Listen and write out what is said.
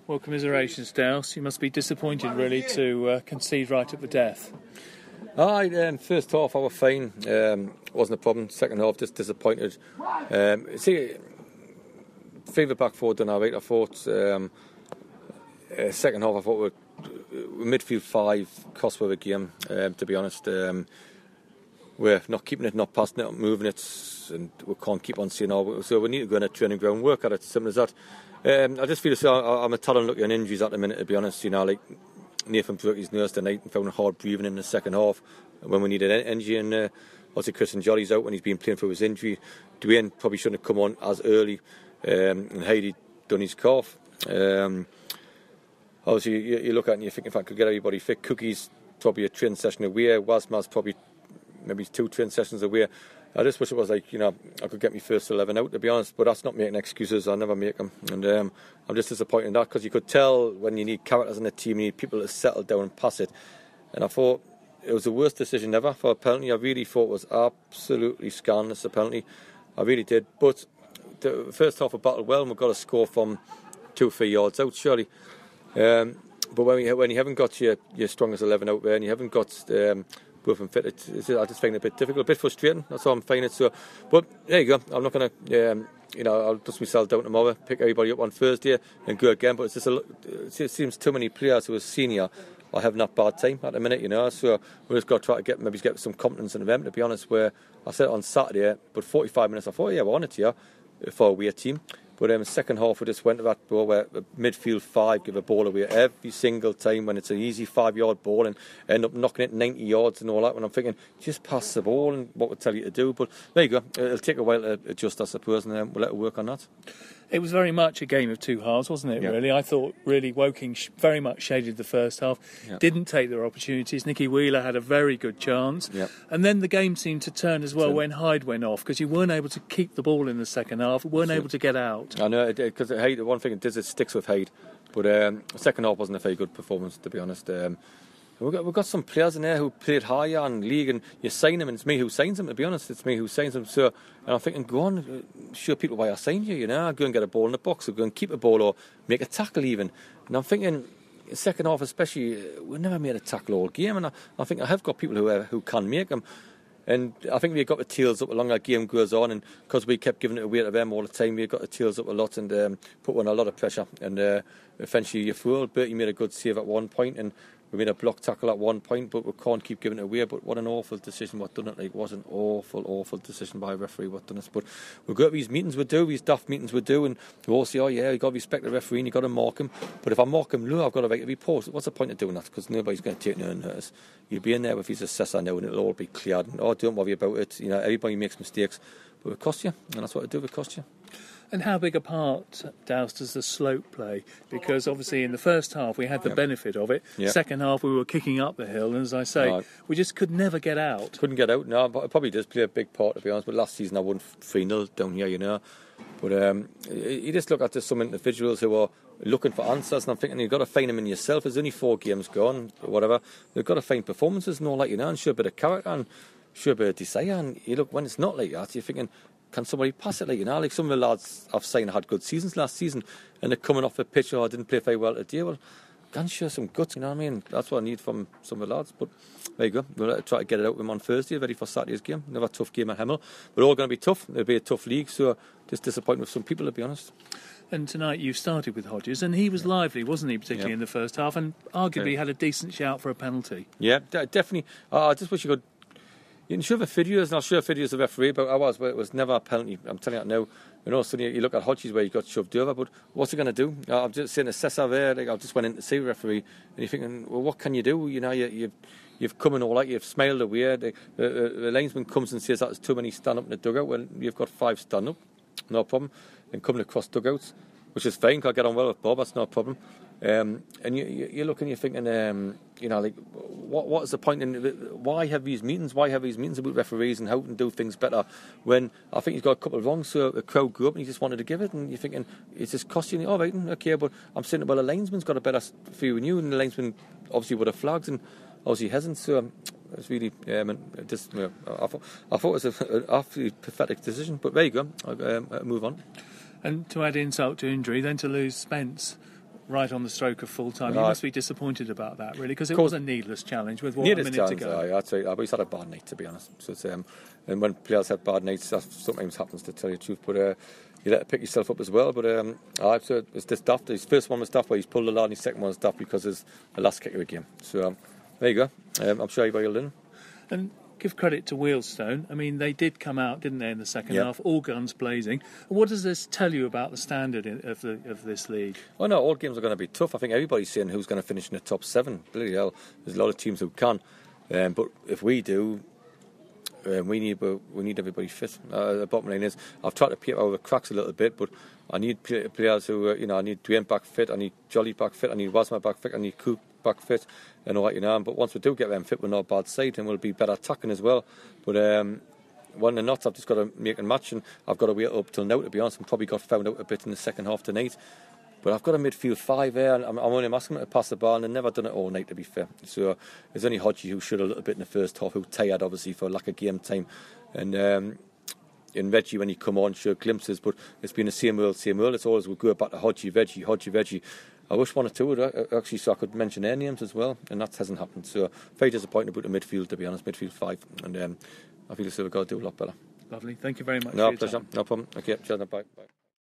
Well, commiserations, Dowse. You must be disappointed, really, to concede right at the death. First half I was fine, wasn't a problem. Second half, just disappointed. Favourite back four done alright. I thought second half I thought we midfield five cost for the game. To be honest, we're not keeping it, not passing it, not moving it, and we can't keep on seeing all. So we need to go on a training ground, work at it. Simple as that. I just feel as though I'm a talent looking on injuries at the minute. To be honest, like Nathan broke his nose tonight and found hard breathing in the second half when we needed energy. And obviously Christian Jolly's out when he's been playing through his injury. Dwayne probably shouldn't have come on as early. And Heidi done his calf. Obviously you look at it and you think if I could get everybody fit, Cookie's probably a training session away. Wasma's probably maybe 2 training sessions away. I just wish it was like, I could get my first 11 out, to be honest, but that's not making excuses. I never make them, and I'm just disappointed in that, because you could tell when you need characters in a team, you need people to settle down and pass it. And I thought it was the worst decision ever for a penalty. I really thought it was absolutely scandalous, a penalty. I really did. But the first half of battle well, and we've got a score from 2-3 yards out, surely. But when you haven't got your strongest 11 out there, and you haven't got both and fit, I just find it a bit difficult, a bit frustrating. That's all I'm finding it. So, but there you go. I'm not going to, I'll dust myself down tomorrow, pick everybody up on Thursday, and go again. But it's just it seems too many players who are senior are having that bad time at the minute, So we just got to try to get some confidence in them. To be honest, where I said it on Saturday, but 45 minutes, I thought, yeah, we're on it here for a away team. But second half we just went to that ball where midfield five give a ball away every single time when it's an easy 5-yard ball, and end up knocking it 90 yards and all that, when I'm thinking just pass the ball and what would tell you to do. But there you go, it'll take a while to adjust, I suppose, and then we'll let it work on that. It was very much a game of two halves, wasn't it, really? I thought really Woking very much shaded the first half, didn't take their opportunities. Nicky Wheeler had a very good chance. And then the game seemed to turn as well when Hyde went off, because you weren't able to keep the ball in the second half, weren't able to get out. I know, because Hyde, the one thing it does, it sticks with Hyde. But the second half wasn't a very good performance, to be honest. We've got some players in there who played higher in league, and you sign them, and it's me who signs them, to be honest. It's me who signs them. So, and I'm thinking, go on, show people why I signed you, Go and get a ball in the box, or go and keep a ball, or make a tackle even. And I'm thinking, second half especially, we never made a tackle all game, and I think I have got people who can make them. And I think we got the tails up along our game goes on, and because we kept giving it away to them all the time, we got the tails up a lot and put on a lot of pressure. And eventually you fooled. Bertie made a good save at one point, and we made a block tackle at one point, but we can't keep giving it away. But what an awful decision what done it. Like, it was an awful decision by a referee what done it. But we've got these meetings we do, these daft meetings we do, and we all say, you got to respect the referee and you got to mark him. But if I mark him low, I've got a right to be paused. What's the point of doing that? Because nobody's going to take no notice. You'll be in there with his assessor now, and it'll all be cleared. And don't worry about it. Everybody makes mistakes, but it costs you, and that's what it do. It costs you. And how big a part, Dowse, does the slope play? Because obviously in the first half we had the benefit of it. Second half we were kicking up the hill, and as I say, we just could never get out. Couldn't get out, no, but it probably does play a big part, to be honest. But last season I won 3-0 down here, But you just look at some individuals who are looking for answers, and I'm thinking you've got to find them in yourself. There's only 4 games gone, or whatever. They've got to find performances and all that, and show a bit of character and show a bit of desire. And you look, when it's not like that, you're thinking, can somebody pass it? Like some of the lads I've seen had good seasons last season, and they're coming off the pitch, I didn't play very well today. Well, can show some guts, you know what I mean? That's what I need from some of the lads. But there you go. We'll try to get it out with them on Thursday, ready for Saturday's game. Another tough game at Hemel. We're all going to be tough. It'll be a tough league, so just disappointed with some people, to be honest. And tonight you started with Hodges, and he was lively, wasn't he, particularly in the first half, and arguably had a decent shout for a penalty. Yeah, definitely. I just wish you could. You can show the videos, and I'll show videos of the referee about hours where it was never a penalty. I'm telling you that now. All of a sudden you look at Hodges where he got shoved over, but what's he going to do? I'm just saying, assessor there, I just went in to see the referee, and you're thinking, well, what can you do? You've come in all that, you've smiled away. The linesman comes and says that there's too many stand up in the dugout. Well, you've got 5 stand up, no problem. And coming across dugouts, which is fine, because I get on well with Bob, that's no problem. And you look and you're thinking, what is the point in why have these meetings? Why have these meetings about referees and how to do things better? When I think he's got a couple of wrongs, so the crowd grew up and he just wanted to give it, and you're thinking it's just costing you. All right, okay, but I'm saying, well, the linesman's got a better view than you, and the linesman obviously would have flags, and obviously hasn't. So it's really, I thought it was an absolutely pathetic decision. But there you go. I'll move on. And to add insult to injury, then to lose Spence. right on the stroke of full time. You must be disappointed about that, really, because it was a needless challenge with a minute to go. I'd say he's had a bad night, to be honest. So it's, and when players have bad nights, that sometimes happens, to tell you the truth. But you let it pick yourself up as well. But it's this daft. His first one was daft, where he's pulled a lot, and his second one was daft because it's the last kick of the game. So there you go. I'm sure everybody will learn. And give credit to Wealdstone. I mean, they did come out, didn't they, in the second half, all guns blazing. What does this tell you about the standard of this league? Well, no, all games are going to be tough. I think everybody's saying who's going to finish in the top 7. Bloody hell, there's a lot of teams who can. But if we do, we need everybody fit. The bottom line is, I've tried to peep out the cracks a little bit, but I need players who, I need Dwayne back fit, I need Jolly back fit, I need Wasma back fit, I need Coop back fit, and all that, But once we do get them fit, we're not a bad side, and we'll be better attacking as well. But when they're not, I've just got to make a match, and I've got to wait up till now, to be honest. I've probably got found out a bit in the second half tonight. But I've got a midfield 5 there, and I'm only asking them to pass the ball, and they've never done it all night, to be fair. So there's only Hodgie who should a little bit in the first half, who tired, obviously, for lack of game time. And Reggie, when he come on, showed glimpses, but it's been the same world. It's always, we'll go back to Hodgie, Reggie. I wish one or two would actually, so I could mention their names as well, and that hasn't happened. So very disappointed about the midfield, to be honest, midfield 5. And I feel we've got to do a lot better. Lovely. Thank you very much. No, pleasure. No problem. Okay, cheers. Bye.